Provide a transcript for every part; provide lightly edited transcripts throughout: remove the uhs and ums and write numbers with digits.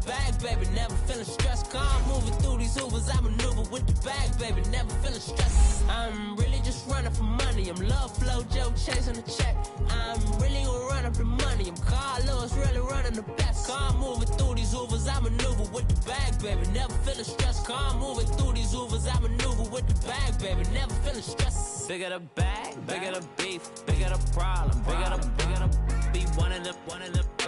the bag, baby, never feeling stressed. Calm moving through these Ubers, I maneuver with the bag, baby, never feeling stressed. I'm really just running for money. I'm love flow, Joe chasing the check. I'm really gonna run up the money. I'm Carl Lewis, really running the best. Calm moving through these Ubers, I maneuver with the bag, baby, never feeling stressed. Calm moving through these Ubers, I maneuver with the bag, baby, never feeling stressed. Bigger the bag, bigger the beef, bigger the problem, bigger the be one in the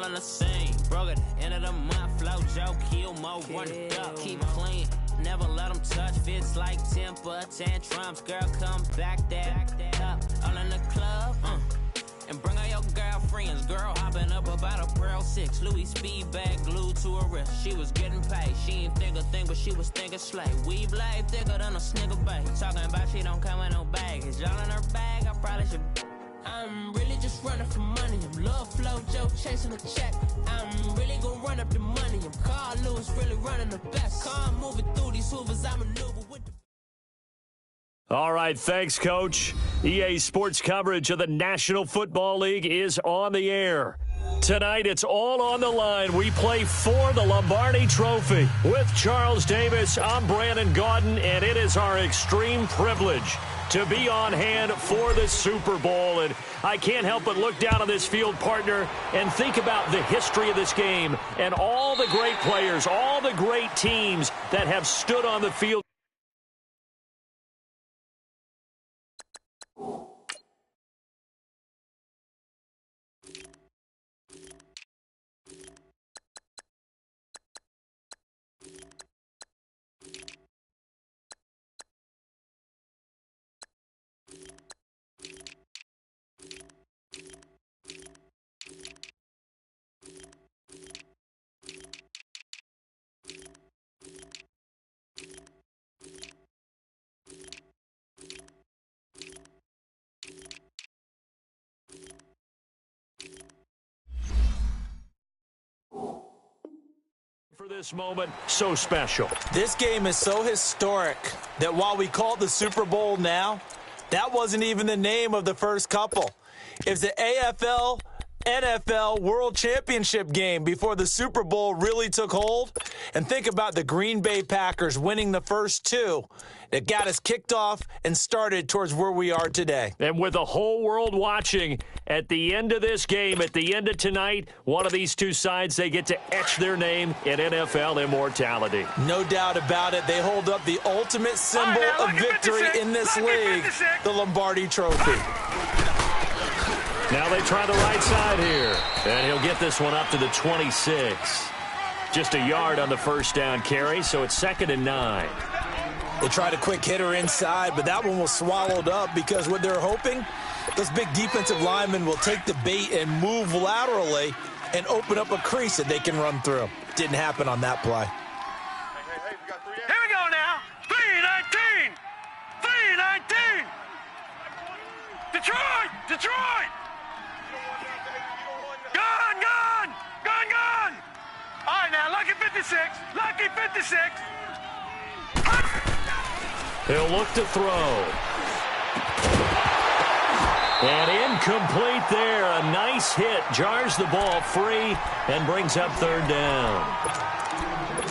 all in the same. Broke at the end of the month, flow Joe, kill more, run it up, keep clean. Never let them touch, fits like temper tantrums. Girl, come back that up, all in the club, and bring all your girlfriends. Girl hopping up about a Pearl 6, Louis speed bag glued to her wrist. She was getting paid, she ain't think a thing, but she was thinking slay. Weave blade thicker than a snigger bait. Talking about she don't come with no baggage. All in her bag, I probably should. I'm really just running for money. I'm love flow, Joe chasing a check. I'm really gonna run up the money. I'm Carl Lewis, really running the best. Calm moving through these Hoovers, I maneuver with the. All right, thanks, Coach. EA Sports coverage of the National Football League is on the air. Tonight, it's all on the line. We play for the Lombardi Trophy. With Charles Davis, I'm Brandon Gaudin, and it is our extreme privilege to be on hand for the Super Bowl. And I can't help but look down on this field, partner, and think about the history of this game and all the great players, all the great teams that have stood on the field. For this moment, so special. This game is so historic that while we call it the Super Bowl now, that wasn't even the name of the first couple. It's the AFL NFL World Championship game before the Super Bowl really took hold. And think about the Green Bay Packers winning the first two that got us kicked off and started towards where we are today. And with the whole world watching, at the end of this game, at the end of tonight, one of these two sides, they get to etch their name in NFL immortality. No doubt about it. They hold up the ultimate symbol of victory in this league, the Lombardi Trophy. Now they try the right side here, and he'll get this one up to the 26. Just a yard on the first down carry, so it's 2nd and 9. They tried a quick hitter inside, but that one was swallowed up because what they're hoping, those big defensive linemen will take the bait and move laterally and open up a crease that they can run through. Didn't happen on that play. Here we go now. 3-19. 3-19. Detroit! Detroit! Gone, gone! Gone, gone! All right, now, lucky 56. Lucky 56. He'll look to throw. And incomplete there. A nice hit. Jars the ball free and brings up 3rd down.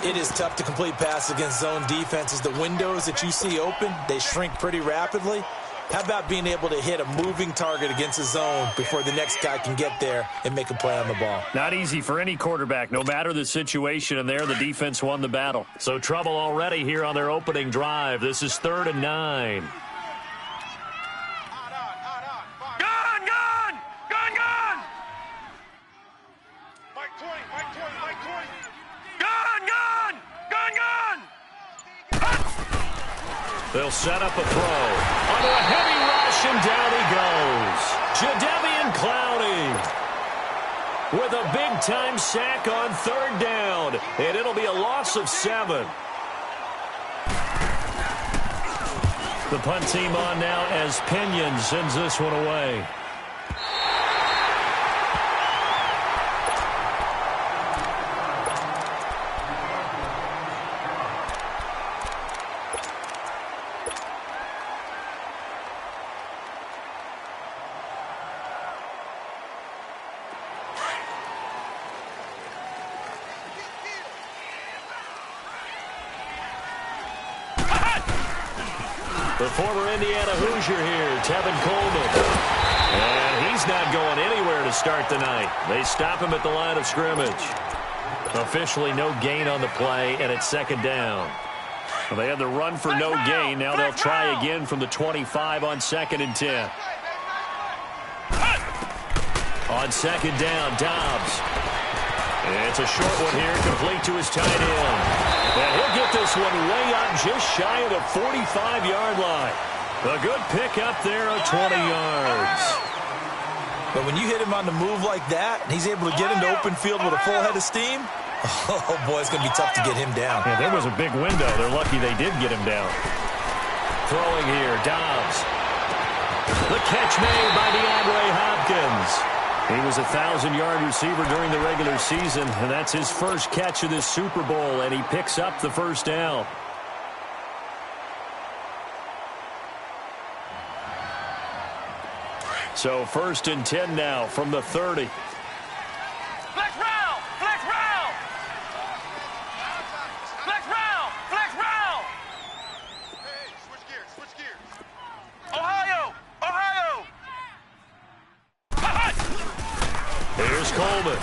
It is tough to complete pass against zone defenses. The windows that you see open, they shrink pretty rapidly. How about being able to hit a moving target against a zone before the next guy can get there and make a play on the ball? Not easy for any quarterback, no matter the situation, and there the defense won the battle. So trouble already here on their opening drive. This is 3rd and 9. Gone, gone! Gone, gone! Mike 20, Mike 20, Mike 20. Gone, gone! Gone, gone! They'll set up a throw. Under a heavy rush, and down he goes. Jadeveon Clowney with a big-time sack on 3rd down, and it'll be a loss of 7. The punt team on now as Pinion sends this one away. The former Indiana Hoosier here, Tevin Coleman. And he's not going anywhere to start the night. They stop him at the line of scrimmage. Officially no gain on the play, and it's second down. Well, they had the run for no gain. Now they'll try again from the 25 on 2nd and 10. On 2nd down, Dobbs. It's a short one here, complete to his tight end. And he'll get this one way up just shy of the 45-yard line. A good pickup there of 20 yards. But when you hit him on the move like that, and he's able to get into open field with a full head of steam, oh, boy, it's going to be tough to get him down. Yeah, there was a big window. They're lucky they did get him down. Throwing here, Dobbs. The catch made by DeAndre Hopkins. He was a 1,000-yard receiver during the regular season, and that's his first catch of this Super Bowl, and he picks up the first down. So 1st and 10 now from the 30. Flex round! Flex round! Flex round! Flex round! Hey, switch gears, switch gears. Ohio! Ohio! Here's Coleman.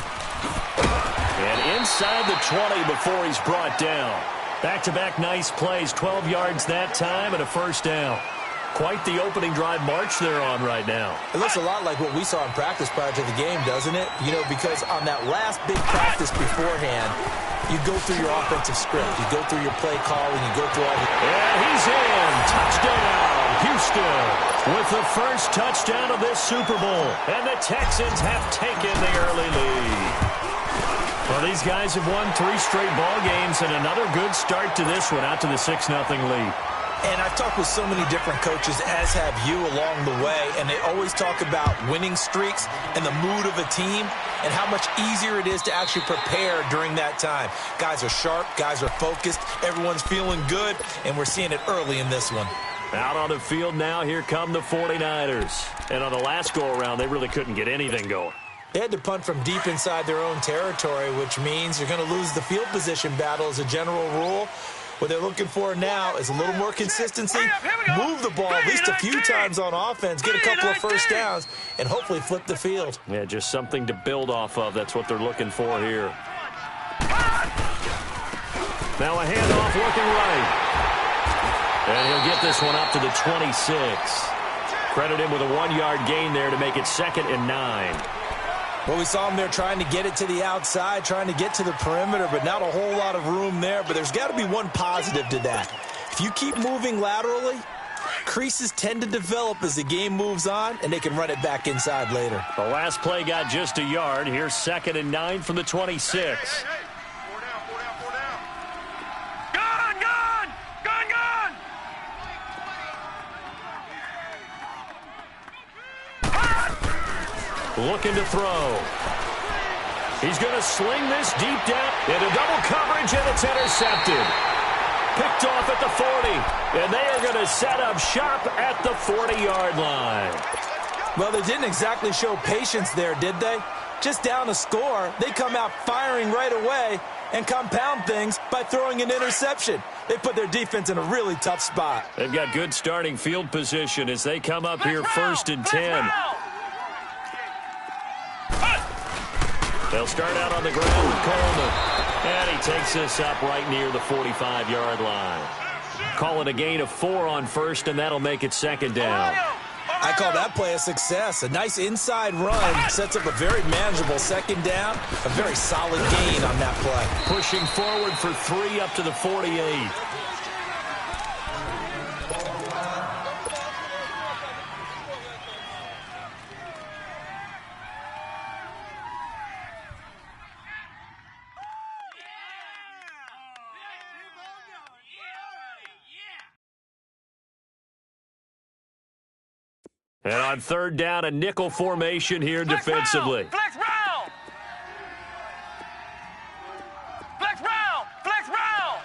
And inside the 20 before he's brought down. Back-to-back nice plays, 12 yards that time and a first down. Quite the opening drive march they're on right now. It looks a lot like what we saw in practice prior to the game, doesn't it? You know, because on that last big practice beforehand, you go through your offensive script. You go through your play calling. You go through all the... And he's in. Touchdown, Houston. With the first touchdown of this Super Bowl. And the Texans have taken the early lead. Well, these guys have won 3 straight ball games and another good start to this one out to the 6-0 lead. And I've talked with so many different coaches, as have you, along the way, and they always talk about winning streaks and the mood of a team and how much easier it is to actually prepare during that time. Guys are sharp, guys are focused, everyone's feeling good, and we're seeing it early in this one. Out on the field now, here come the 49ers. And on the last go-around, they really couldn't get anything going. They had to punt from deep inside their own territory, which means you're going to lose the field position battle as a general rule. What they're looking for now is a little more consistency, move the ball at least a few times on offense, get a couple of first downs, and hopefully flip the field. Yeah, just something to build off of. That's what they're looking for here. Now a handoff looking right. And he'll get this one up to the 26. Credit him with a 1-yard gain there to make it 2nd and 9. Well, we saw him there trying to get it to the outside, trying to get to the perimeter, but not a whole lot of room there. But there's got to be one positive to that. If you keep moving laterally, creases tend to develop as the game moves on, and they can run it back inside later. The last play got just a yard. Here's 2nd and 9 from the 26. Hey. 4 down. Gun! Gun! Gun! Gun! Looking to throw. He's going to sling this deep down into double coverage, and it's intercepted. Picked off at the 40, and they are going to set up shop at the 40-yard line. Well, they didn't exactly show patience there, did they? Just down a score, they come out firing right away and compound things by throwing an interception. They put their defense in a really tough spot. They've got good starting field position as they come up here 1st and 10. They'll start out on the ground with Coleman. And he takes this up right near the 45-yard line. Call it a gain of 4 on 1st, and that'll make it 2nd down. I call that play a success. A nice inside run sets up a very manageable 2nd down. A very solid gain on that play. Pushing forward for 3 up to the 48. And on 3rd down, a nickel formation here defensively. Flex round! Flex round! Flex round!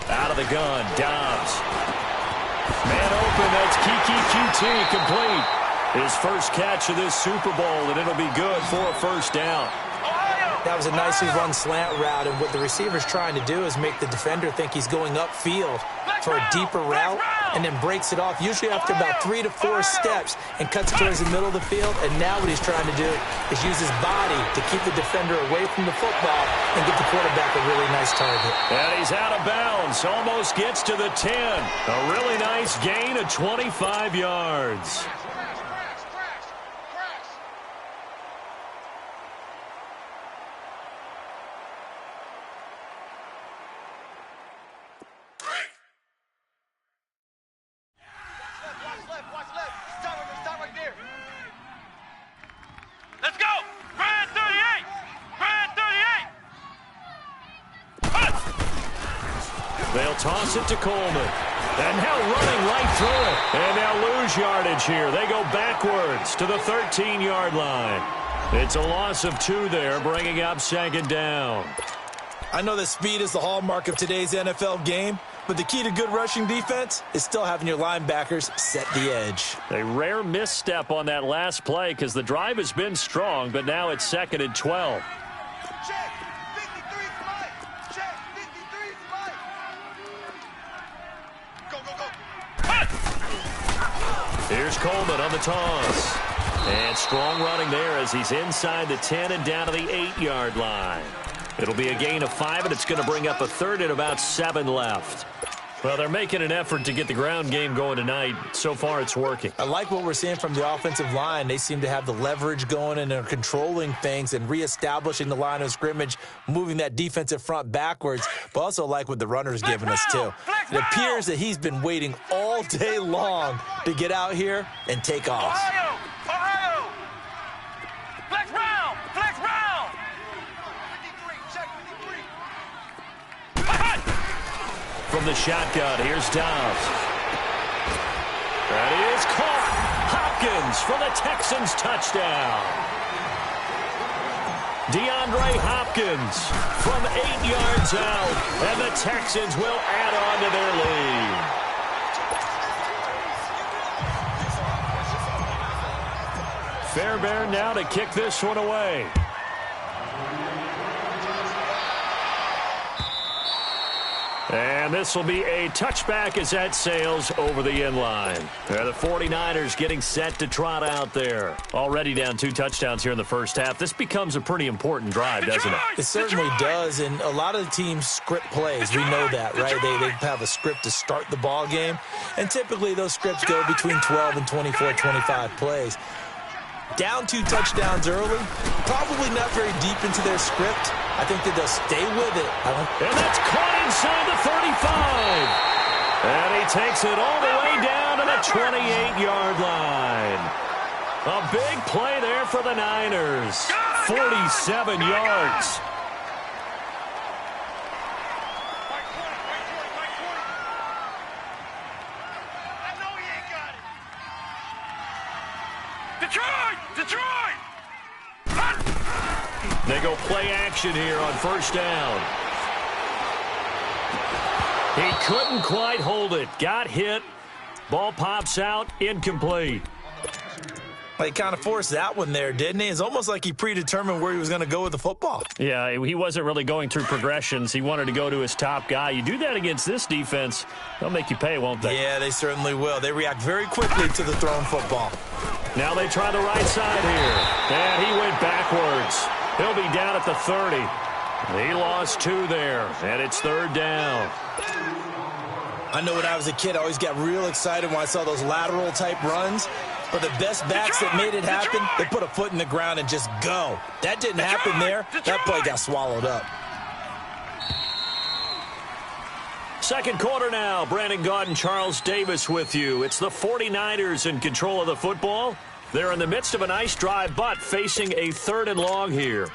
Out of the gun, Dobbs. Man open, that's Kiki QT complete. His first catch of this Super Bowl, and it'll be good for a first down. Ohio! That was a nicely run slant route, and what the receiver's trying to do is make the defender think he's going upfield for a deeper route and then breaks it off, usually after about 3 to 4 steps, and cuts towards the middle of the field. And now what he's trying to do is use his body to keep the defender away from the football and get the quarterback a really nice target. And he's out of bounds, almost gets to the 10. A really nice gain of 25 yards. Let's go! Brad 38! Brad 38! They'll toss it to Coleman. And now running right through it. And they'll lose yardage here. They go backwards to the 13-yard line. It's a loss of 2 there, bringing up second down. I know that speed is the hallmark of today's NFL game, but the key to good rushing defense is still having your linebackers set the edge. A rare misstep on that last play because the drive has been strong, but now it's 2nd and 12. Check! 53 Mike! Check! 53 Mike! Go, go, go! Here's Coleman on the toss. And strong running there as he's inside the 10 and down to the 8-yard line. It'll be a gain of 5, and it's going to bring up a 3rd and about 7 left. Well, they're making an effort to get the ground game going tonight. So far, it's working. I like what we're seeing from the offensive line. They seem to have the leverage going, and they're controlling things and reestablishing the line of scrimmage, moving that defensive front backwards, but also like what the runner's giving us, too. It appears that he's been waiting all day long to get out here and take off. Ohio! Ohio! Flex round! Flex round! 53, check 53. From the shotgun, here's Dobbs. That is caught. Hopkins for the Texans touchdown. DeAndre Hopkins from 8 yards out, and the Texans will add on to their lead. Fairbairn now to kick this one away. And this will be a touchback as that sails over the end line. The 49ers getting set to trot out there. Already down 2 touchdowns here in the first half. This becomes a pretty important drive, doesn't it? It certainly does, and a lot of the teams script plays. We know that, right? They have a script to start the ball game, and typically those scripts go between 12 and 24, 25 plays. Down 2 touchdowns early, probably not very deep into their script. I think that they'll stay with it. And that's caught inside the 35. And he takes it all the way down to the 28-yard line. A big play there for the Niners. 47 yards. Detroit! They go play action here on first down. He couldn't quite hold it. Got hit. Ball pops out. Incomplete. Well, he kind of forced that one there, didn't he? It's almost like he predetermined where he was going to go with the football. Yeah, he wasn't really going through progressions. He wanted to go to his top guy. You do that against this defense, they'll make you pay, won't they? Yeah, they certainly will. They react very quickly to the thrown football. Now they try the right side here. And he went backwards. He'll be down at the 30. He lost 2 there, and it's 3rd down. I know when I was a kid, I always got real excited when I saw those lateral-type runs. But the best backs that made it happen, they put a foot in the ground and just go. That didn't happen there. That play got swallowed up. Second quarter now. Brandon Gaudin, Charles Davis with you. It's the 49ers in control of the football. They're in the midst of a nice drive, but facing a 3rd and long here.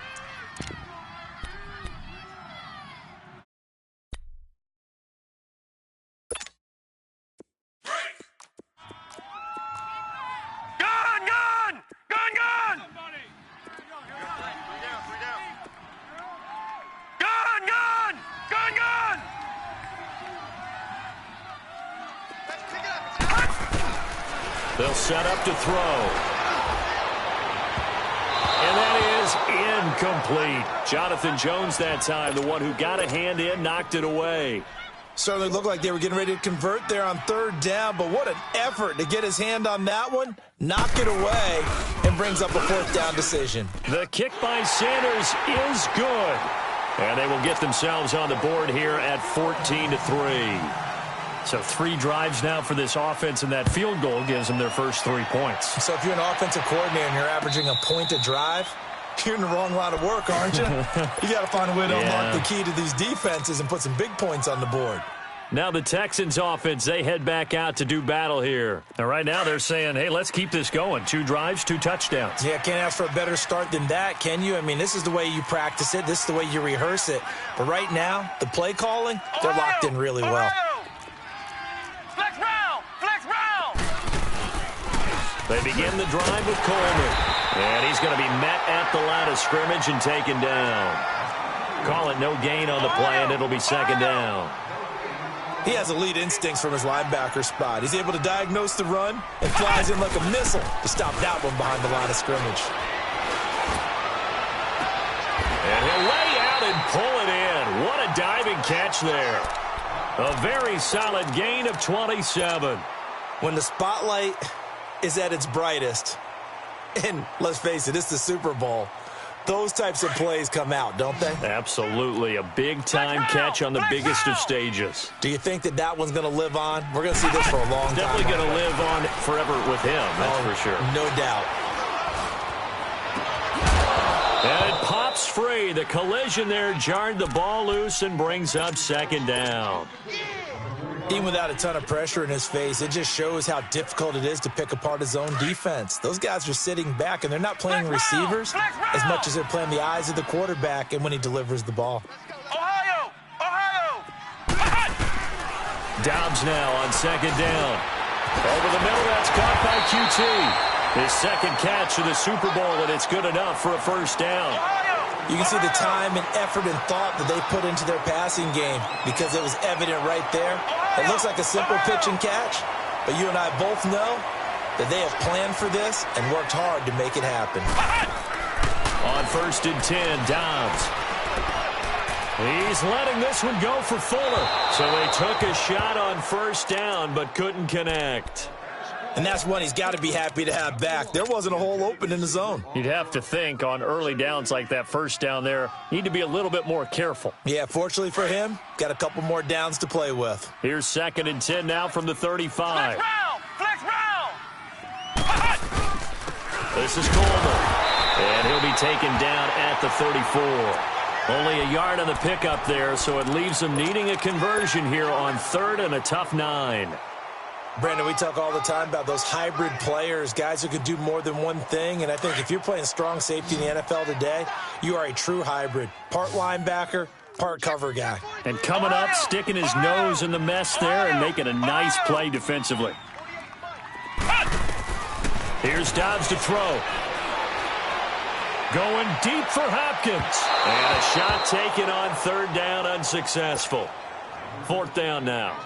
They'll set up to throw. And that is incomplete. Jonathan Jones that time, the one who got a hand in, knocked it away. Certainly looked like they were getting ready to convert there on third down, but what an effort to get his hand on that one, knock it away, and brings up a fourth down decision. The kick by Sanders is good. And they will get themselves on the board here at 14-3. So 3 drives now for this offense, and that field goal gives them their first 3 points. So if you're an offensive coordinator and you're averaging a point a drive, you're in the wrong line of work, aren't you? You got to find a way to unlock the key to these defenses and put some big points on the board. Now the Texans offense, they head back out to do battle here. And right now they're saying, hey, let's keep this going. 2 drives, 2 touchdowns. Yeah, can't ask for a better start than that, can you? I mean, this is the way you practice it. This is the way you rehearse it. But right now, the play calling, they're locked in really well. Flex round! Flex round! They begin the drive with Coleman. And he's going to be met at the line of scrimmage and taken down. Call it no gain on the play, and it'll be second down. He has elite instincts from his linebacker spot. He's able to diagnose the run and flies in like a missile to stop that one behind the line of scrimmage. And he'll lay out and pull it in. What a diving catch there. A very solid gain of 27. When the spotlight is at its brightest, and let's face it, it's the Super Bowl, those types of plays come out, don't they? Absolutely. A big-time catch on the biggest of stages. Do you think that that one's going to live on? We're going to see this for a long time. Definitely going to live on forever with him, that's for sure. No doubt. And it pops free. The collision there jarred the ball loose and brings up second down. Even without a ton of pressure in his face, it just shows how difficult it is to pick apart his own defense. Those guys are sitting back, and they're not playing receivers as much as they're playing the eyes of the quarterback and when he delivers the ball. Ohio! Ohio! Dobbs now on second down. Over the middle, that's caught by QT. His second catch of the Super Bowl, and it's good enough for a first down. You can see the time and effort and thought that they put into their passing game because it was evident right there. It looks like a simple pitch and catch, but you and I both know that they have planned for this and worked hard to make it happen. On 1st and 10, Dobbs. He's letting this one go for Fuller. So they took a shot on first down but couldn't connect. And that's one he's got to be happy to have back. There wasn't a hole open in the zone. You'd have to think on early downs like that first down there, need to be a little bit more careful. Yeah, fortunately for him, got a couple more downs to play with. Here's 2nd and 10 now from the 35. Flex round! This is Coleman. And he'll be taken down at the 34. Only a yard on the pickup there, so it leaves them needing a conversion here on 3rd and a tough 9. Brandon, we talk all the time about those hybrid players, guys who could do more than one thing, and I think if you're playing strong safety in the NFL today, you are a true hybrid. Part linebacker, part cover guy. And coming up, sticking his nose in the mess there and making a nice play defensively. Here's Dobbs to throw. Going deep for Hopkins. And a shot taken on 3rd down, unsuccessful. 4th down now.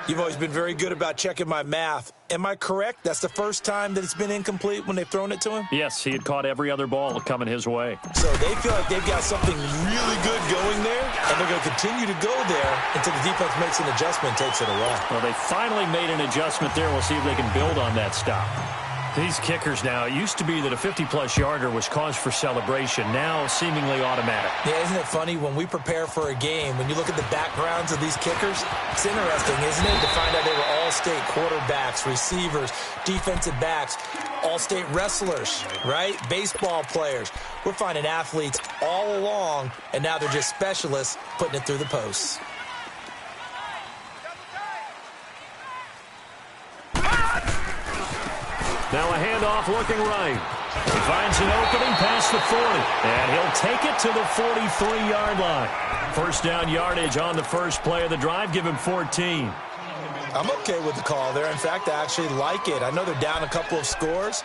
You've always been very good about checking my math. Am I correct? That's the first time that it's been incomplete when they've thrown it to him? Yes, he had caught every other ball coming his way. So they feel like they've got something really good going there, and they're going to continue to go there until the defense makes an adjustment and takes it away. Well, they finally made an adjustment there. We'll see if they can build on that stop. These kickers now, it used to be that a 50-plus yarder was cause for celebration, now seemingly automatic. Yeah, isn't it funny when we prepare for a game, when you look at the backgrounds of these kickers, it's interesting, isn't it, to find out they were all-state quarterbacks, receivers, defensive backs, all-state wrestlers, right? Baseball players. We're finding athletes all along, and now they're just specialists putting it through the posts. Now a handoff looking right. He finds an opening past the 40, and he'll take it to the 43-yard line. First down yardage on the first play of the drive. Give him 14. I'm okay with the call there. In fact, I actually like it. I know they're down a couple of scores,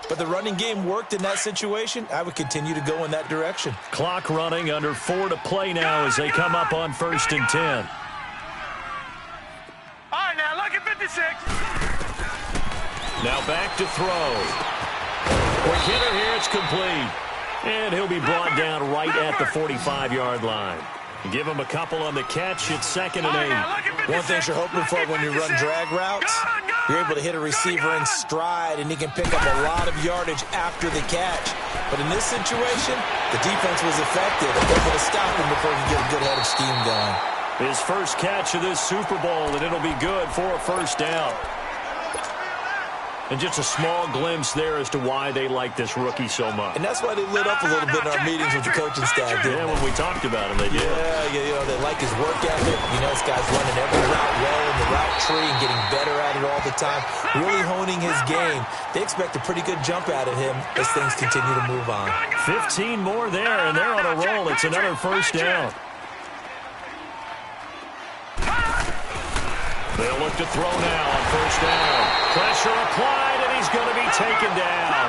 but the running game worked in that situation. I would continue to go in that direction. Clock running, under 4 to play now as they come up on 1st and 10. All right, now look at 56. Now back to throw. Quick hitter here, it's complete. And he'll be brought down right at the 45-yard line. Give him a couple on the catch. It's 2nd and 8. One thing you're hoping for when you run drag routes, you're able to hit a receiver in stride, and he can pick up a lot of yardage after the catch. But in this situation, the defense was effective, able to stop him before he could get a good head of steam going. His first catch of this Super Bowl, and it'll be good for a first down. And just a small glimpse there as to why they like this rookie so much. And that's why they lit up a little bit in our meetings with the coaching staff. Yeah, when we talked about him, they did. Yeah, they like his work ethic. This guy's running every route well in the route tree and getting better at it all the time, really honing his game. They expect a pretty good jump out of him as things continue to move on. 15 more there, and they're on a roll. It's another first down. They'll look to throw now on first down. Pressure applied, and he's going to be taken down.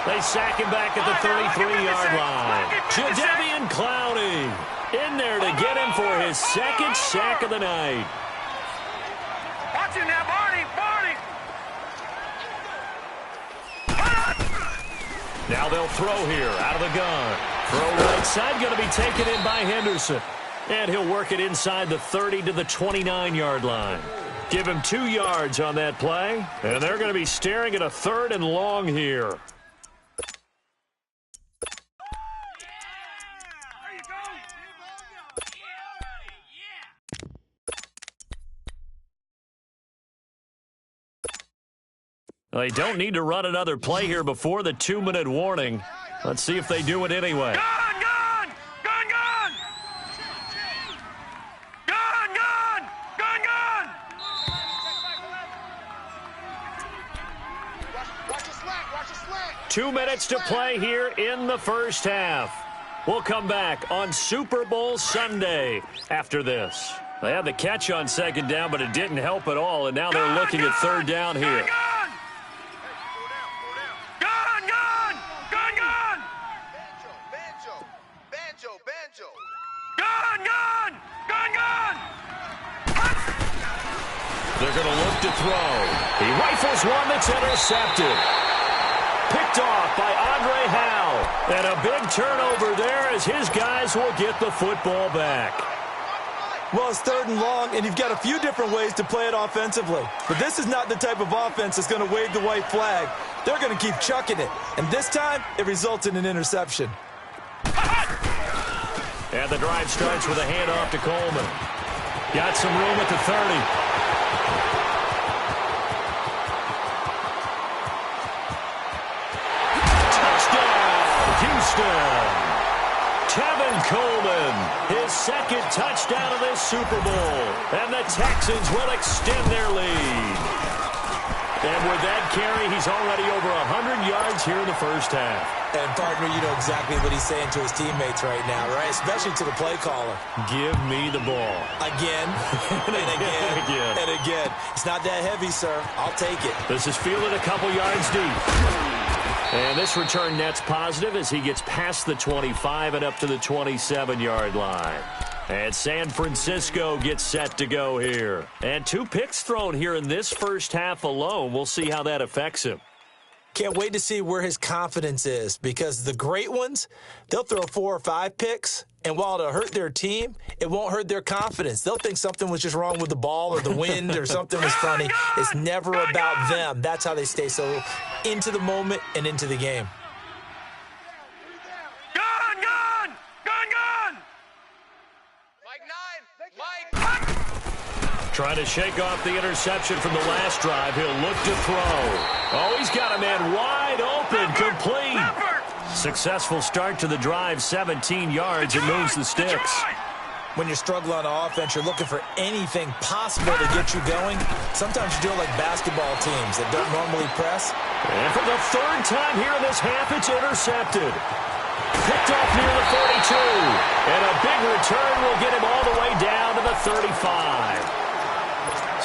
They sack him back at the 33-yard line. Jadeveon Clowney in there to get him for his 2nd sack of the night. Watch him now, Barney. Now they'll throw here out of the gun. Throw right side, going to be taken in by Henderson. And he'll work it inside the 30 to the 29-yard line. Give him 2 yards on that play. And they're going to be staring at a 3rd and long here. Well, they don't need to run another play here before the 2-minute warning. Let's see if they do it anyway. Watch the slant. 2 minutes to play here in the first half. We'll come back on Super Bowl Sunday after this. They had the catch on 2nd down, but it didn't help at all, and now they're looking at 3rd down here. They're going to look to throw. He rifles one that's intercepted. Picked off by Andre Howe. And a big turnover there as his guys will get the football back. Well, it's 3rd and long, and you've got a few different ways to play it offensively. But this is not the type of offense that's going to wave the white flag. They're going to keep chucking it. And this time, it results in an interception. And the drive starts with a handoff to Coleman. Got some room at the 30. Houston. Tevin Coleman, his 2nd touchdown of this Super Bowl. And the Texans will extend their lead. And with that carry, he's already over 100 yards here in the first half. And, partner, you know exactly what he's saying to his teammates right now, right? Especially to the play caller. Give me the ball. Again, and again, and again. It's not that heavy, sir. I'll take it. This is fielded a couple yards deep. And this return net's positive as he gets past the 25 and up to the 27-yard line. And San Francisco gets set to go here. And 2 picks thrown here in this first half alone. We'll see how that affects him. Can't wait to see where his confidence is, because the great ones, they'll throw 4 or 5 picks, and while it'll hurt their team, it won't hurt their confidence. They'll think something was just wrong with the ball or the wind or something was funny. It's never about them. That's how they stay so into the moment and into the game. Trying to shake off the interception from the last drive. He'll look to throw. Oh, he's got a man wide open, complete. Successful start to the drive, 17 yards. It moves the sticks. When you're struggling on offense, you're looking for anything possible to get you going. Sometimes you do it like basketball teams that don't normally press. And for the 3rd time here in this half, it's intercepted. Picked off near the 42. And a big return will get him all the way down to the 35.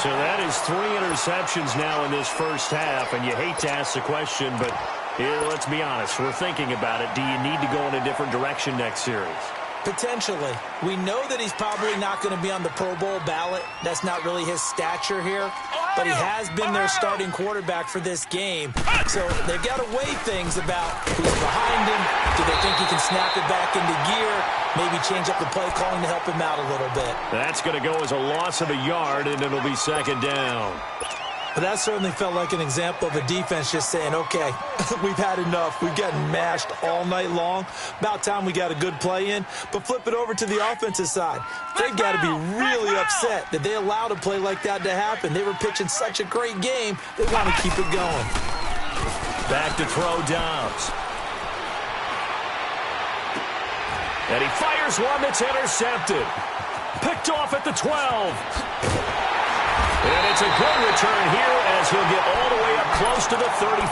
So that is 3 interceptions now in this first half, and you hate to ask the question, but here, let's be honest, we're thinking about it. Do you need to go in a different direction next series? Potentially. We know that he's probably not going to be on the Pro Bowl ballot. That's not really his stature here. but he has been their starting quarterback for this game. So they've got to weigh things about who's behind him. Do they think he can snap it back into gear? Maybe change up the play calling to help him out a little bit. That's going to go as a loss of a yard, and it'll be second down. But that certainly felt like an example of a defense just saying, okay, we've had enough. We've gotten mashed all night long. About time we got a good play in. But flip it over to the offensive side. They've got to be really upset that they allowed a play like that to happen. They were pitching such a great game, they want to keep it going. Back to throw Dobbs. And he fires one that's intercepted. Picked off at the 12. And it's a good return here as he'll get all the way up close to the 35.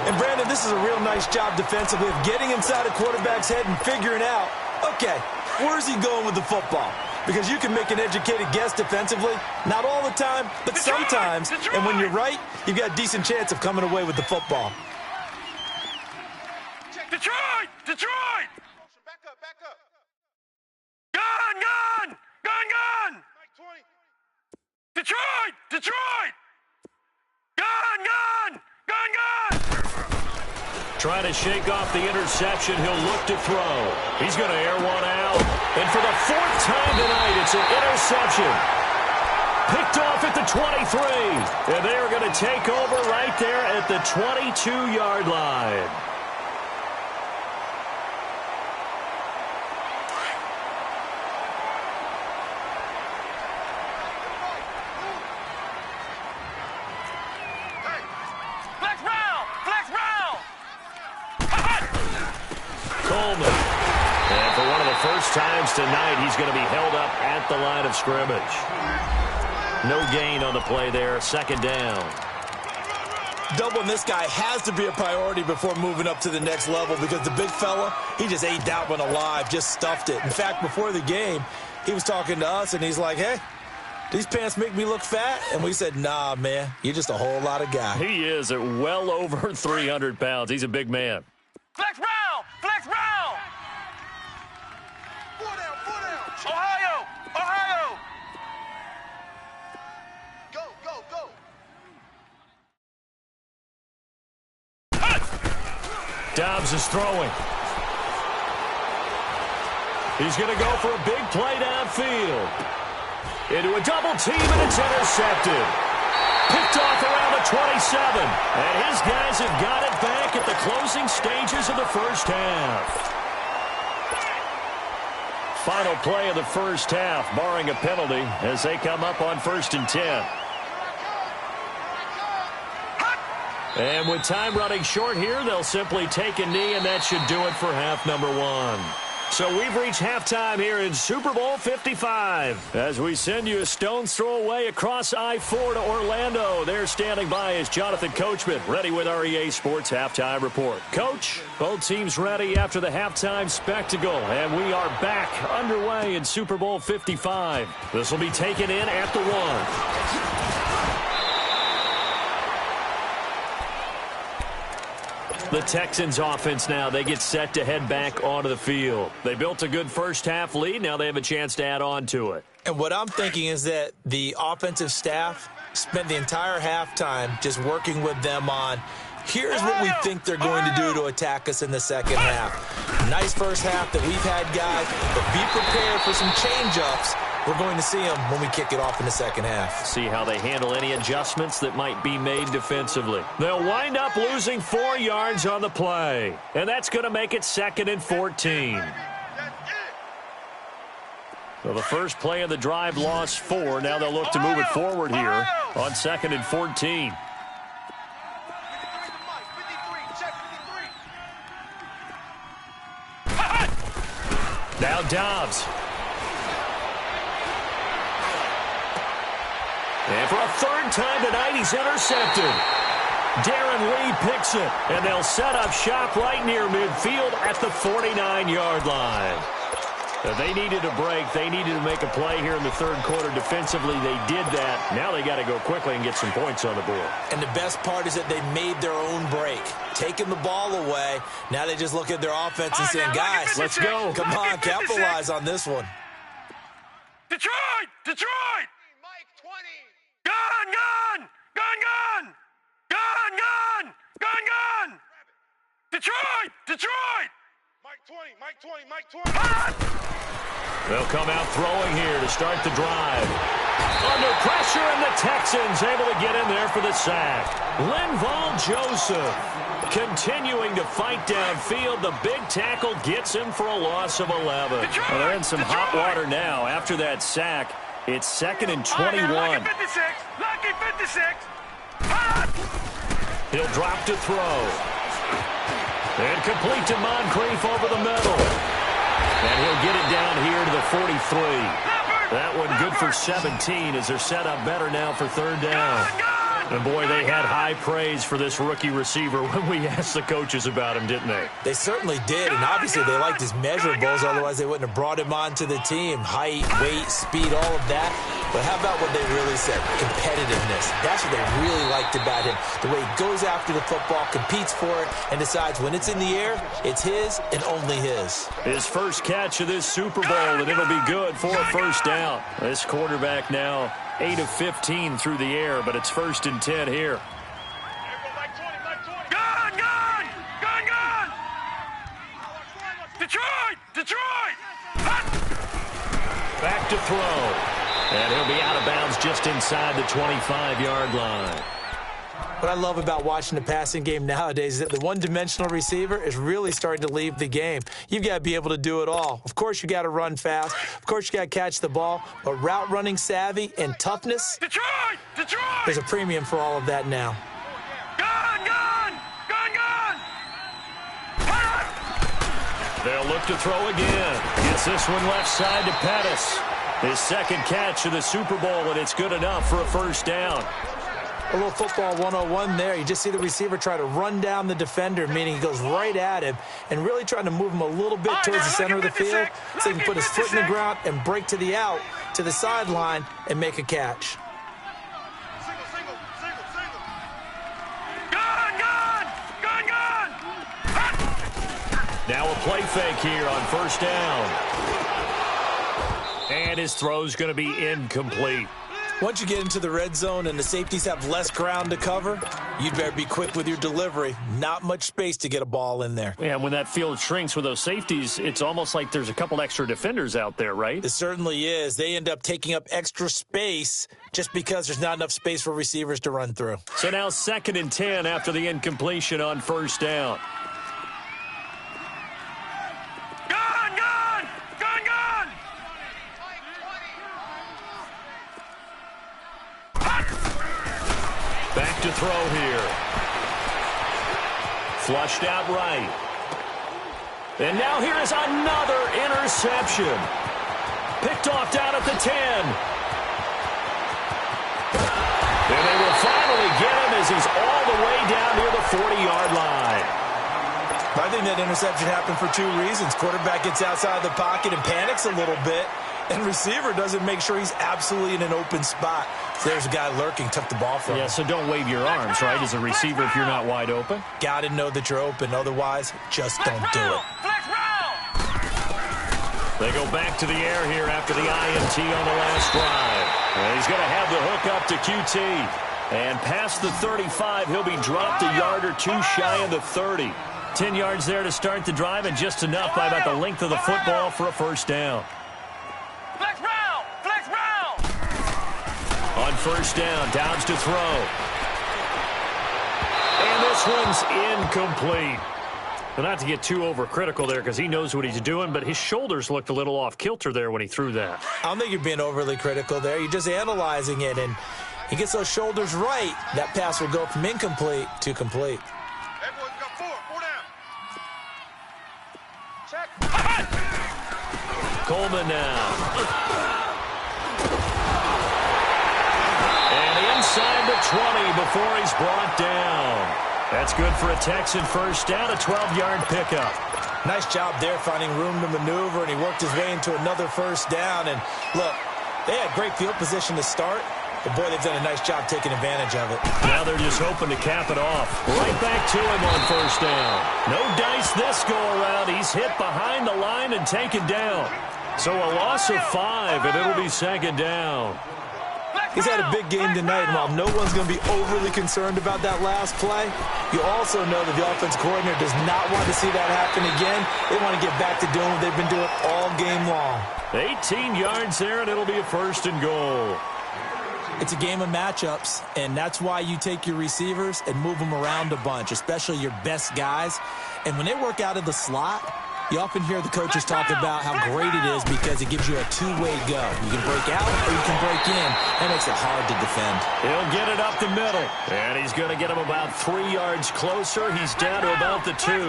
And, Brandon, this is a real nice job defensively of getting inside a quarterback's head and figuring out, okay, where's he going with the football? Because you can make an educated guess defensively. Not all the time, but sometimes. And when you're right, you've got a decent chance of coming away with the football. Detroit! Detroit! Back up, back up. Gun, gun! Gun, gun! Detroit! Detroit! Gun, gun! Gun, gun! Trying to shake off the interception. He'll look to throw. He's going to air one out. And for the fourth time tonight, it's an interception. Picked off at the 23. And they are going to take over right there at the 22-yard line. And for one of the first times tonight, he's going to be held up at the line of scrimmage. No gain on the play there. Second down. Doubling this guy has to be a priority before moving up to the next level because the big fella, he just ate that one alive, just stuffed it. In fact, before the game, he was talking to us, and he's like, hey, these pants make me look fat? And we said, nah, man, you're just a whole lot of guy. He is at well over 300 pounds. He's a big man. Flex round! Flex round! 4 down, 4 down! Ohio! Ohio! Go, go, go! Dobbs is throwing. He's going to go for a big play downfield. Into a double team, and it's intercepted. Picked off around the 27. And his guys have got it back at the closing stages of the first half. Final play of the first half, barring a penalty, as they come up on 1st and 10. And with time running short here, they'll simply take a knee, and that should do it for half number one. So we've reached halftime here in Super Bowl 55. As we send you a stone's throw away across I-4 to Orlando. There standing by is Jonathan Coachman, ready with our EA Sports Halftime Report. Coach, both teams ready after the halftime spectacle, and we are back underway in Super Bowl 55. This will be taken in at the 1. The Texans offense now, they get set to head back onto the field. They built a good first half lead. Now they have a chance to add on to it. And what I'm thinking is that the offensive staff spent the entire halftime just working with them on, here's what we think they're going to do to attack us in the second half. Nice first half that we've had, guys, but be prepared for some change-ups. We're going to see them when we kick it off in the second half. See how they handle any adjustments that might be made defensively. They'll wind up losing 4 yards on the play, and that's going to make it 2nd and 14. So the first play of the drive lost 4. Now they'll look to move it forward here on 2nd and 14. Now Dobbs. And for a 3rd time tonight, he's intercepted. Darren Lee picks it, and they'll set up shop right near midfield at the 49-yard line. They needed a break. They needed to make a play here in the 3rd quarter. Defensively, they did that. Now they got to go quickly and get some points on the board. And the best part is that they made their own break, taking the ball away. Now they just look at their offense and saying, guys, let's go. Come on, capitalize on this one. Detroit! Detroit! Detroit! Detroit! Mike 20, Mike 20, Mike 20. They'll come out throwing here to start the drive. Under pressure, and the Texans able to get in there for the sack. Linval Joseph continuing to fight downfield. The big tackle gets him for a loss of 11. Detroit! Well, they're in some hot Detroit! water now. After that sack, it's 2nd and 21. Lucky 56! Lucky 56! He'll drop to throw. And complete to Moncrief over the middle. And he'll get it down here to the 43. That one good for 17 as they're set up better now for 3rd down. And boy, they had high praise for this rookie receiver when we asked the coaches about him, didn't they? They certainly did, and obviously they liked his measurables, otherwise they wouldn't have brought him onto the team. Height, weight, speed, all of that. But how about what they really said? Competitiveness. That's what they really liked about him. The way he goes after the football, competes for it, and decides when it's in the air, it's his and only his. His first catch of this Super Bowl, and it'll be good for a 1st down. This quarterback now 8 of 15 through the air, but it's 1st and 10 here. Gun, gun! Gun, gun! Detroit! Detroit! Back to throw. And he'll be out of bounds just inside the 25-yard line. What I love about watching the passing game nowadays is that the one-dimensional receiver is really starting to leave the game. You've got to be able to do it all. Of course, you got to run fast. Of course, you got to catch the ball. But route running savvy and toughness, Detroit! Detroit! there's a premium for all of that now. Gun, gun! Gun, gun! They'll look to throw again. Gets this one left side to Pettis. His 2nd catch of the Super Bowl, and it's good enough for a 1st down. A little football 101 there. You just see the receiver try to run down the defender, meaning he goes right at him and really trying to move him a little bit towards the center of the field so he can put his foot in the ground and break to the out, to the sideline, and make a catch. Single. Gun, gun! Gun, gun! Now a play fake here on 1st down. And his throw's going to be incomplete. Once you get into the red zone and the safeties have less ground to cover, you'd better be quick with your delivery. Not much space to get a ball in there. Yeah, when that field shrinks with those safeties, it's almost like there's a couple extra defenders out there, right? It certainly is. They end up taking up extra space just because there's not enough space for receivers to run through. So now 2nd and 10 after the incompletion on 1st down. Gun, gun! Gun, gun! Back to throw here. Flushed out right. And now here is another interception. Picked off down at the 10. And they will finally get him as he's all the way down near the 40-yard line. I think that interception happened for 2 reasons. Quarterback gets outside of the pocket and panics a little bit, and receiver doesn't make sure he's absolutely in an open spot. So there's a guy lurking, took the ball from him. Yeah, so don't wave your arms, right, as a receiver if you're not wide open. Got to know that you're open. Otherwise, just don't do it. Flex round! They go back to the air here after the INT on the last drive. And he's going to have the hook up to QT. And past the 35, he'll be dropped a yard or 2 shy of the 30. 10 yards there to start the drive, and just enough by about the length of the football for a 1st down. Flex round! Flex round! On 1st down, Downs to throw. And this one's incomplete. Well, not to get too overcritical there because he knows what he's doing, but his shoulders looked a little off kilter there when he threw that. I don't think you're being overly critical there. You're just analyzing it, and he gets those shoulders right. That pass will go from incomplete to complete. Everyone's got 4 down. Check. Coleman now. And inside the 20 before he's brought down. That's good for a Texan 1st down, a 12-yard pickup. Nice job there finding room to maneuver, and he worked his way into another 1st down. And look, they had great field position to start, but boy, they've done a nice job taking advantage of it. Now they're just hoping to cap it off. Right back to him on 1st down. No dice this go-around. He's hit behind the line and taken down. So a loss of 5, and it'll be 2nd down. Flex He's had a big game tonight, and while no one's going to be overly concerned about that last play, you also know that the offense coordinator does not want to see that happen again. They want to get back to doing what they've been doing all game long. 18 yards there, and it'll be a 1st and goal. It's a game of matchups, and that's why you take your receivers and move them around a bunch, especially your best guys. And when they work out of the slot, you often hear the coaches talk about how great it is because it gives you a two-way go. You can break out or you can break in. That makes it hard to defend. He'll get it up the middle, and he's going to get him about 3 yards closer. He's down to about the 2.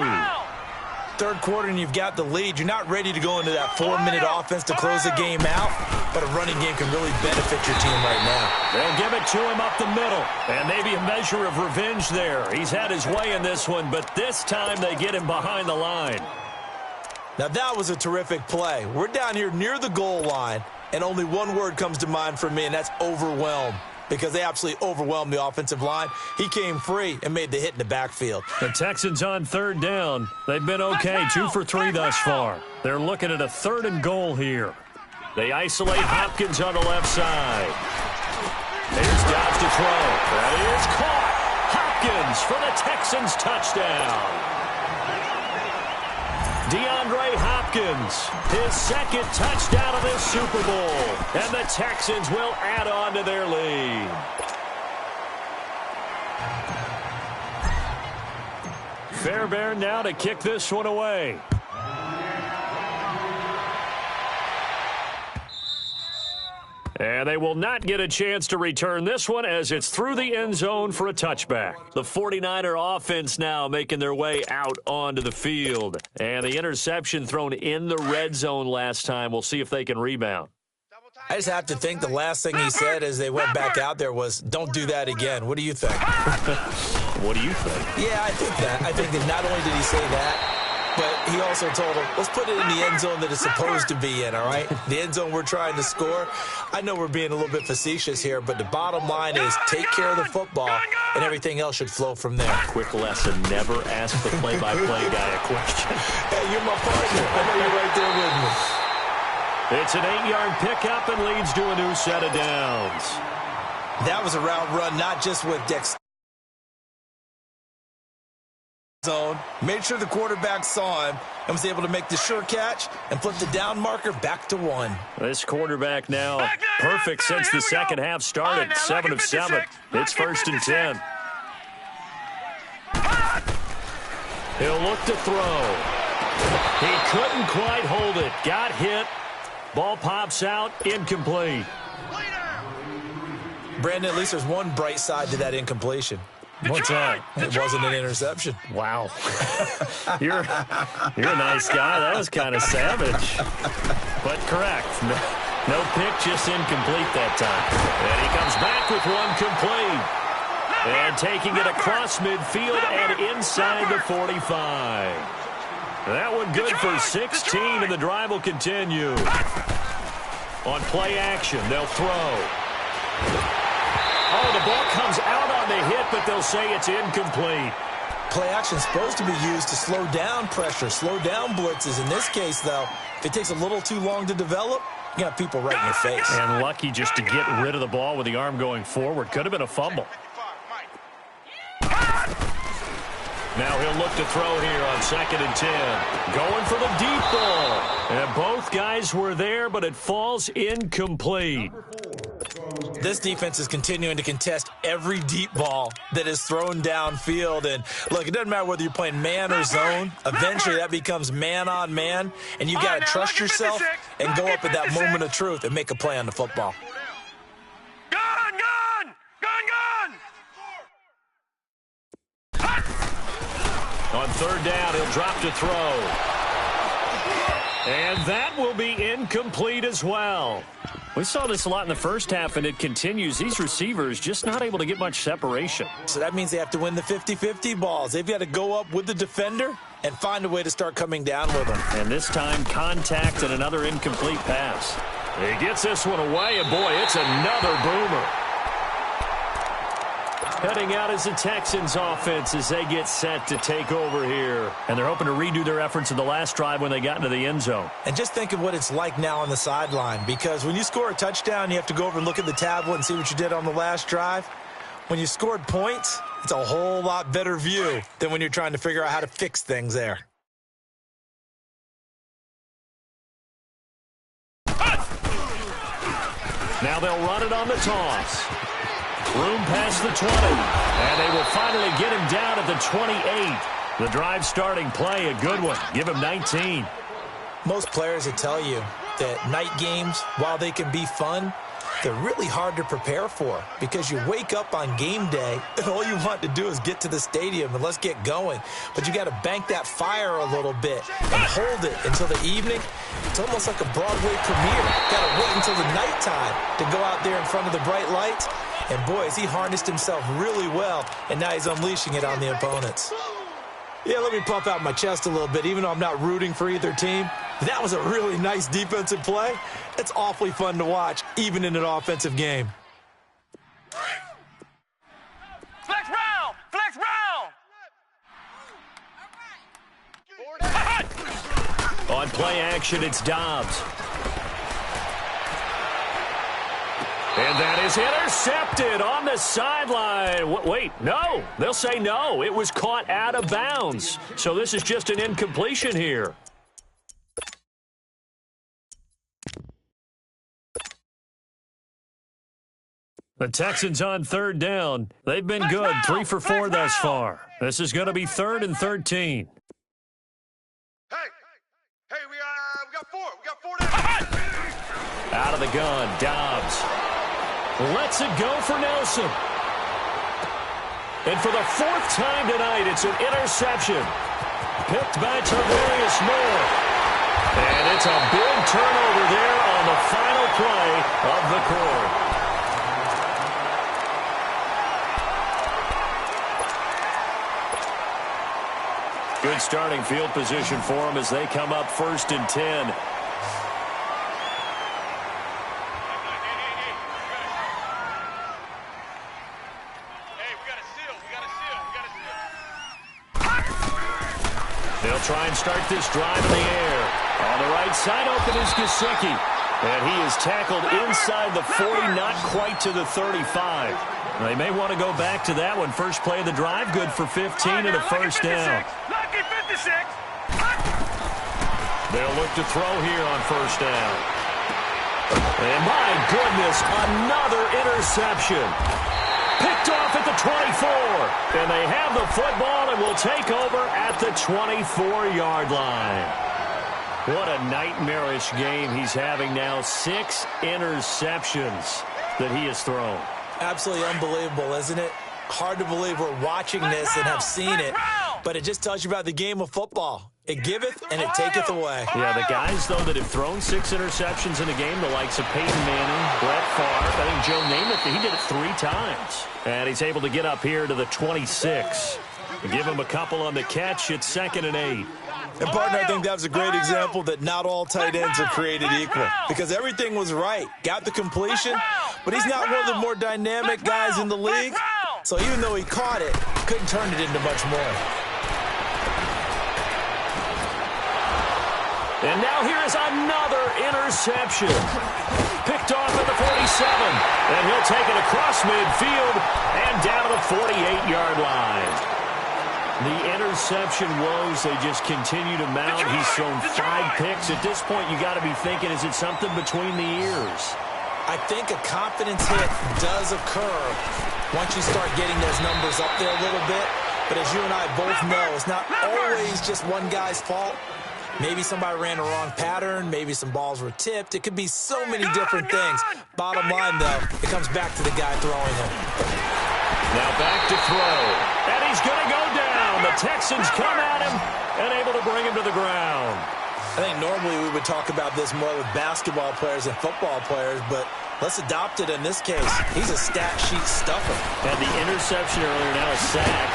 Third quarter and you've got the lead. You're not ready to go into that 4-minute offense to close the game out, but a running game can really benefit your team right now. They'll give it to him up the middle, and maybe a measure of revenge there. He's had his way in this one, but this time they get him behind the line. Now that was a terrific play. We're down here near the goal line, and only one word comes to mind for me, and that's overwhelmed, because they absolutely overwhelmed the offensive line. He came free and made the hit in the backfield. The Texans on 3rd down. They've been okay, 2 for 3 thus far. They're looking at a 3rd and goal here. They isolate Hopkins on the left side. Here's Dobbs to throw. That is caught. Hopkins for the Texans touchdown. DeAndre Hopkins, his 2nd touchdown of this Super Bowl. And the Texans will add on to their lead. Fairbairn now to kick this one away. And they will not get a chance to return this one as it's through the end zone for a touchback. The 49er offense now making their way out onto the field. And the interception thrown in the red zone last time. We'll see if they can rebound. I just have to think the last thing he said as they went back out there was, don't do that again. What do you think? What do you think? Yeah, I think that. I think that not only did he say that, but he also told him, let's put it in the end zone that it's supposed to be in, all right? The end zone we're trying to score. I know we're being a little bit facetious here, but the bottom line is take care of the football, and everything else should flow from there. Quick lesson, never ask the play-by-play guy a question. Hey, you're my partner. I know you're right there with me. It's an 8-yard pickup and leads to a new set of downs. That was a route run, not just with dexterity. Zone, made sure the quarterback saw him and was able to make the sure catch and flip the down marker back to 1. This quarterback now perfect since the second half started. 7 of 7. It's 1st and 10. He'll look to throw. He couldn't quite hold it. Got hit. Ball pops out. Incomplete. Brandon, at least there's one bright side to that incompletion. What's that? It wasn't an interception. Wow. You're a nice guy. That was kind of savage. But correct. No pick, just incomplete that time. And he comes back with one complete. And taking it across midfield and inside the 45. That one good for 16, and the drive will continue. On play action, they'll throw. Oh, the ball comes out on the hit, but they'll say it's incomplete. Play action is supposed to be used to slow down pressure, slow down blitzes. In this case, though, if it takes a little too long to develop, you got people right in your face. And lucky just to get rid of the ball with the arm going forward. Could have been a fumble. Now he'll look to throw here on 2nd and 10. Going for the deep ball. And both guys were there, but it falls incomplete. This defense is continuing to contest every deep ball that is thrown downfield. And, look, it doesn't matter whether you're playing man or zone. Eventually that becomes man on man, and you've got to trust yourself and go up at that moment of truth and make a play on the football. On 3rd down, he'll drop to throw. And that will be incomplete as well. We saw this a lot in the first half, and it continues. These receivers just not able to get much separation. So that means they have to win the 50-50 balls. They've got to go up with the defender and find a way to start coming down with them. And this time, contact and another incomplete pass. He gets this one away, and boy, it's another boomer. Heading out as the Texans offense as they get set to take over here. And they're hoping to redo their efforts in the last drive when they got into the end zone. And just think of what it's like now on the sideline, because when you score a touchdown, you have to go over and look at the tablet and see what you did on the last drive. When you scored points, it's a whole lot better view than when you're trying to figure out how to fix things there. Now they'll run it on the toss. Room past the 20. And they will finally get him down at the 28. The drive starting play, a good one. Give him 19. Most players will tell you that night games, while they can be fun, they're really hard to prepare for because you wake up on game day and all you want to do is get to the stadium and let's get going. But you got to bank that fire a little bit and hold it until the evening. It's almost like a Broadway premiere. Got to wait until the nighttime to go out there in front of the bright lights. And boy, has he harnessed himself really well, and now he's unleashing it on the opponents. Yeah, let me pump out my chest a little bit, even though I'm not rooting for either team. That was a really nice defensive play. It's awfully fun to watch, even in an offensive game. Flex round! Flex round! On play action, it's Dobbs. And that is intercepted on the sideline. Wait, no. They'll say no. It was caught out of bounds. So this is just an incompletion here. The Texans on third down. They've been good. 3 for 4 thus far. This is going to be 3rd and 13. Hey, we got 4. We got 4 down. Out of the gun, Dobbs. Lets it go for Nelson. And for the 4th time tonight, it's an interception. Picked by Tarvarius Moore. And it's a big turnover there on the final play of the quarter. Good starting field position for them as they come up 1st and 10. They'll try and start this drive in the air. On the right side, open is Gesicki. And he is tackled inside the 40, not quite to the 35. They may want to go back to that one. First play of the drive, good for 15 and a first down. They'll look to throw here on first down. And my goodness, another interception. Picked off at the 24. And they have the football and will take over at the 24-yard line. What a nightmarish game he's having now. 6 interceptions that he has thrown. Absolutely unbelievable, isn't it? Hard to believe we're watching this and have seen it, but it just tells you about the game of football. It giveth and it taketh away. Yeah, the guys, though, that have thrown 6 interceptions in a game, the likes of Peyton Manning, Brett Favre, I think Joe Namath, he did it 3 times. And he's able to get up here to the 26. Give him a couple on the catch. It's 2nd and 8. And, partner, I think that was a great example that not all tight ends are created equal because everything was right. Got the completion, but he's not one of the more dynamic guys in the league. So even though he caught it, couldn't turn it into much more. And now here is another interception. Picked off at the 47. And he'll take it across midfield and down to the 48-yard line. The interception woes, they just continue to mount. He's thrown 5 picks. At this point, you got to be thinking, is it something between the ears? I think a confidence hit does occur once you start getting those numbers up there a little bit. But as you and I both know, it's not always just one guy's fault. Maybe somebody ran a wrong pattern. Maybe some balls were tipped. It could be so many different things. Bottom line, though, it comes back to the guy throwing them. Now back to throw. And he's going to go down. The Texans come at him and able to bring him to the ground. I think normally we would talk about this more with basketball players and football players, but let's adopt it in this case. He's a stat sheet stuffer. Had the interception earlier, now a sack.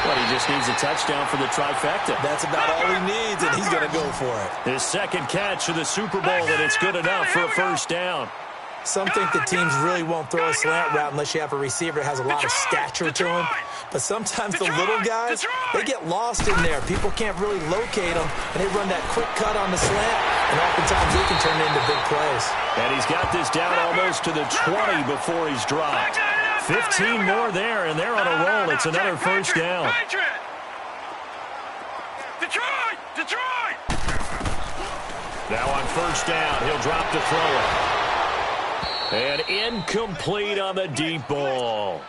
Well, he just needs a touchdown for the trifecta. That's about all he needs, and he's going to go for it. His 2nd catch of the Super Bowl, and it's good enough for a first down. Some think that teams really won't throw a slant route unless you have a receiver that has a lot of stature to him. But sometimes the little guys, they get lost in there. People can't really locate them, and they run that quick cut on the slant, and oftentimes they can turn it into big plays. And he's got this down almost to the 20 before he's dropped. 15 more there, and they're on a roll. It's another first down. Detroit! Now on first down, he'll drop to throw it. And incomplete on the deep ball.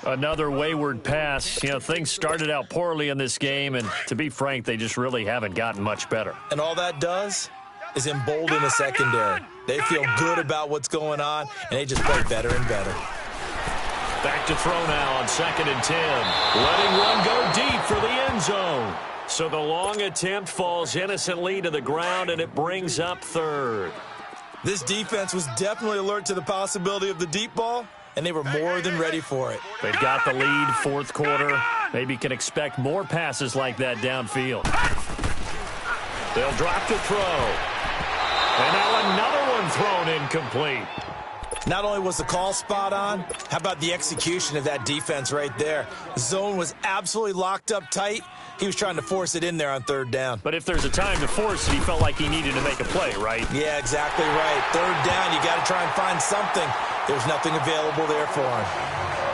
Another wayward pass. You know, things started out poorly in this game, and to be frank, they just really haven't gotten much better. And all that does is embolden the secondary. They feel good about what's going on, and they just play better and better. Back to throw now on 2nd and 10. Letting one go deep for the end zone. So the long attempt falls innocently to the ground, and it brings up 3rd. This defense was definitely alert to the possibility of the deep ball, and they were more than ready for it. They've got the lead, 4th quarter. Maybe can expect more passes like that downfield. They'll drop to throw. And now another one thrown incomplete. Not only was the call spot on, how about the execution of that defense right there? The zone was absolutely locked up tight. He was trying to force it in there on 3rd down. But if there's a time to force it, he felt like he needed to make a play, right? Yeah, exactly right. 3rd down, you got to try and find something. There's nothing available there for him.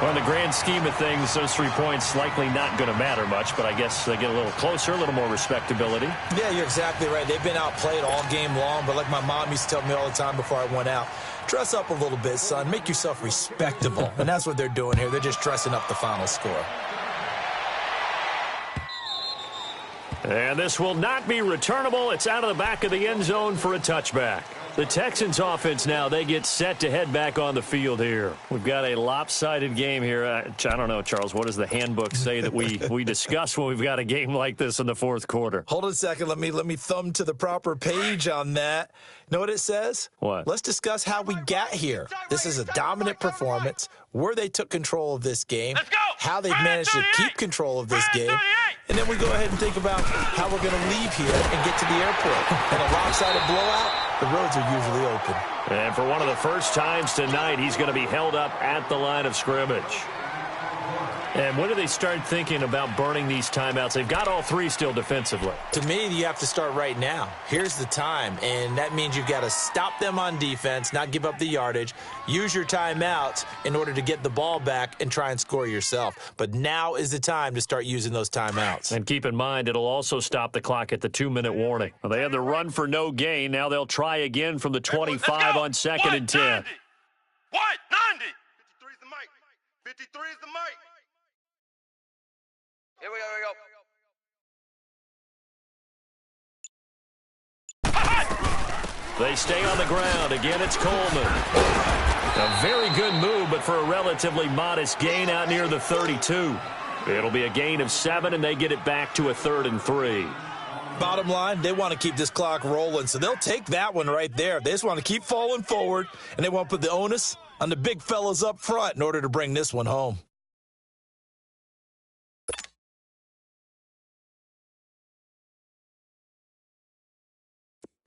Well, in the grand scheme of things, those 3 points likely not going to matter much, but I guess they get a little closer, a little more respectability. Yeah, you're exactly right. They've been outplayed all game long, but like my mom used to tell me all the time before I went out, dress up a little bit, son. Make yourself respectable. And that's what they're doing here. They're just dressing up the final score. And this will not be returnable. It's out of the back of the end zone for a touchback. The Texans offense now, they get set to head back on the field here. We've got a lopsided game here. I don't know, Charles, what does the handbook say that we discuss when we've got a game like this in the 4th quarter? Hold on a second. Let me thumb to the proper page on that. Know what it says? What? Let's discuss how we got here. This is a dominant performance, where they took control of this game, how they've managed to keep control of this game, and then we go ahead and think about how we're going to leave here and get to the airport. In a lopsided blowout, the roads are usually open. And for one of the first times tonight, he's going to be held up at the line of scrimmage. And when do they start thinking about burning these timeouts? They've got all 3 still defensively. To me, you have to start right now. Here's the time, and that means you've got to stop them on defense, not give up the yardage, use your timeouts in order to get the ball back and try and score yourself. But now is the time to start using those timeouts. And keep in mind, it'll also stop the clock at the 2-minute warning. Well, they had the run for no gain. Now they'll try again from the 25 on 2nd and 10. 90. What? 90. 53 is the mic. 53 is the mic. Here we go. They stay on the ground. Again, it's Coleman. A very good move, but for a relatively modest gain out near the 32. It'll be a gain of 7, and they get it back to a 3rd and 3. Bottom line, they want to keep this clock rolling, so they'll take that one right there. They just want to keep falling forward, and they want to put the onus on the big fellas up front in order to bring this one home.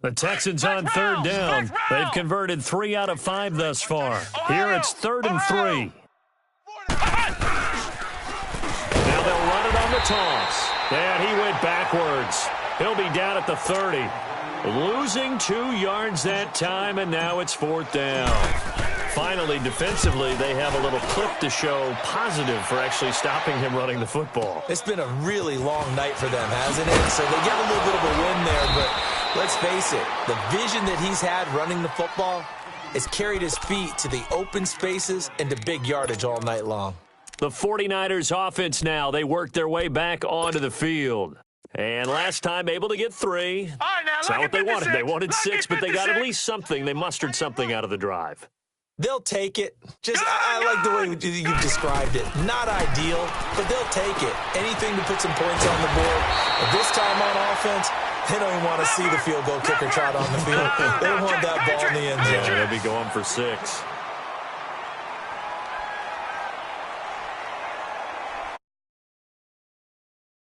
The Texans on 3rd down. They've converted 3 out of 5 thus far. Here it's 3rd and 3. Now they'll run it on the toss. And he went backwards. He'll be down at the 30. Losing 2 yards that time, and now it's 4th down. Finally, defensively, they have a little clip to show positive for actually stopping him running the football. It's been a really long night for them, hasn't it? So they get a little bit of a win there, but let's face it, the vision that he's had running the football has carried his feet to the open spaces and to big yardage all night long. The 49ers offense now, they work their way back onto the field. And last time, able to get 3. That's not what they wanted. They wanted 6, but they got at least something. They mustered something out of the drive. They'll take it. I like the way you've described it. Not ideal, but they'll take it. Anything to put some points on the board. But this time on offense, they don't even want to see the field goal kicker trot on the field. They want that ball in the end zone. Yeah, they'll be going for 6.